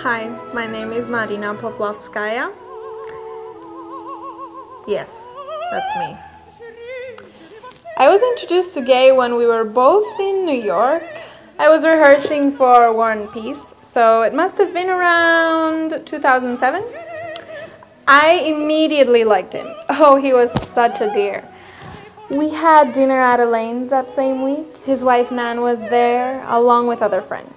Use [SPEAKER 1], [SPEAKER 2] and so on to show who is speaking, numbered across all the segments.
[SPEAKER 1] Hi, my name is Marina Poplavskaya. Yes, that's me. I was introduced to Gay when we were both in New York. I was rehearsing for War and Peace, so it must have been around 2007. I immediately liked him. Oh, he was such a dear. We had dinner at Elaine's that same week. His wife Nan was there, along with other friends.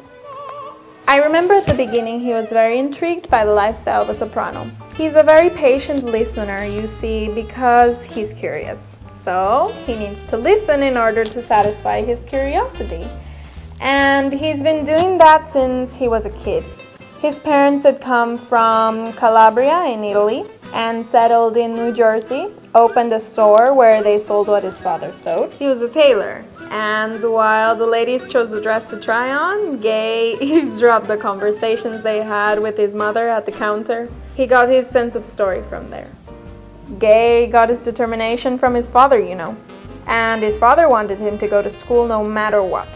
[SPEAKER 1] I remember at the beginning he was very intrigued by the lifestyle of a soprano. He's a very patient listener, you see, because he's curious. So he needs to listen in order to satisfy his curiosity. And he's been doing that since he was a kid. His parents had come from Calabria in Italy and settled in New Jersey, opened a store where they sold what his father sewed. He was a tailor, and while the ladies chose the dress to try on, Gay eavesdropped the conversations they had with his mother at the counter. He got his sense of story from there. Gay got his determination from his father, you know, and his father wanted him to go to school no matter what.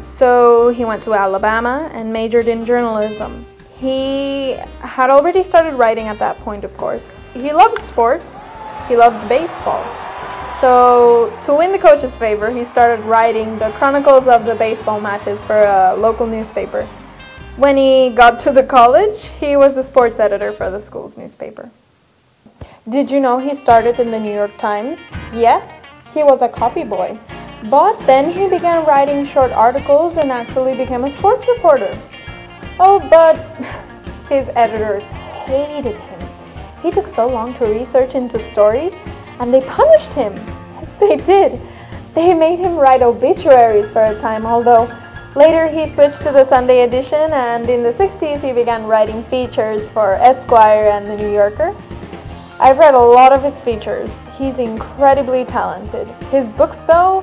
[SPEAKER 1] So he went to Alabama and majored in journalism. He had already started writing at that point, of course. He loved sports. He loved baseball. So to win the coach's favor, he started writing the chronicles of the baseball matches for a local newspaper. When he got to the college, he was the sports editor for the school's newspaper. Did you know he started in the New York Times? Yes, he was a copy boy. But then he began writing short articles and actually became a sports reporter. Oh, but his editors hated him. He took so long to research into stories, and they punished him. They did. They made him write obituaries for a time, although later he switched to the Sunday edition, and in the 60s he began writing features for Esquire and the New Yorker. I've read a lot of his features. He's incredibly talented. His books, though,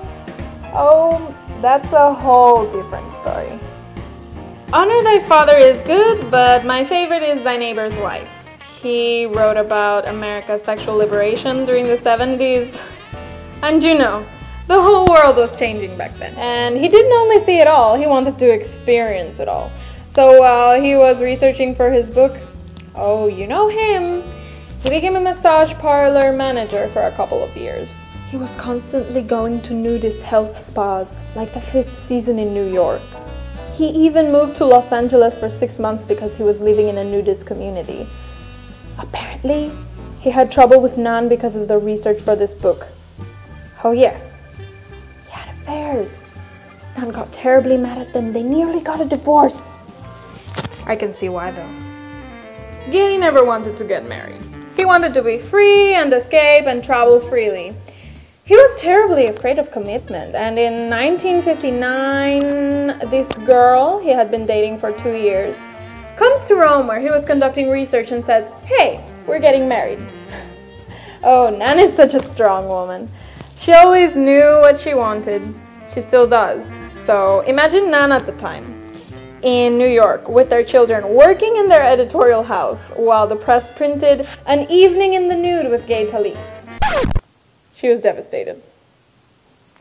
[SPEAKER 1] oh, that's a whole different story. Honor Thy Father is good, but my favorite is Thy Neighbor's Wife. He wrote about America's sexual liberation during the 70s. And you know, the whole world was changing back then. And he didn't only see it all, he wanted to experience it all. So while he was researching for his book, oh, you know him, he became a massage parlor manager for a couple of years. He was constantly going to nudist health spas, like the 5th season in New York. He even moved to Los Angeles for 6 months because he was living in a nudist community. Apparently, he had trouble with Nan because of the research for this book. Oh yes, he had affairs. Nan got terribly mad at them. They nearly got a divorce. I can see why though. Gay never wanted to get married. He wanted to be free and escape and travel freely. He was terribly afraid of commitment, and in 1959, this girl he had been dating for 2 years comes to Rome where he was conducting research and says, "Hey, we're getting married." Oh, Nan is such a strong woman. She always knew what she wanted. She still does. So imagine Nan at the time, in New York, with their children, working in their editorial house, while the press printed "An Evening in the Nude with Gay Talese." She was devastated.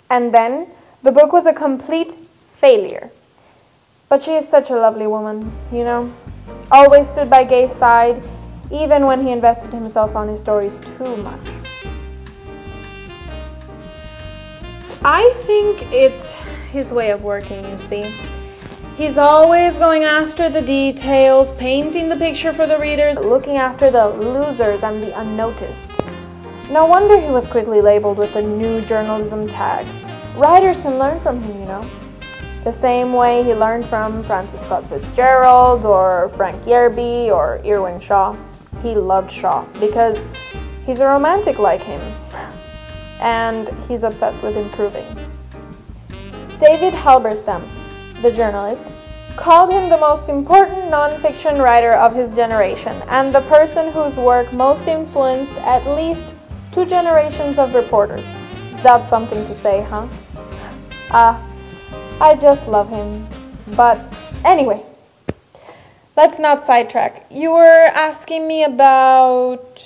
[SPEAKER 1] And then, the book was a complete failure. But she is such a lovely woman, you know. Always stood by Gay's side, even when he invested himself on his stories too much. I think it's his way of working, you see. He's always going after the details, painting the picture for the readers, looking after the losers and the unnoticed. No wonder he was quickly labeled with the new journalism tag. Writers can learn from him, you know. The same way he learned from Francis Scott Fitzgerald or Frank Yerby or Irwin Shaw. He loved Shaw because he's a romantic like him. And he's obsessed with improving. David Halberstam, the journalist, called him the most important non-fiction writer of his generation and the person whose work most influenced at least 2 generations of reporters. That's something to say, huh? I just love him. But anyway, let's not sidetrack. You were asking me about...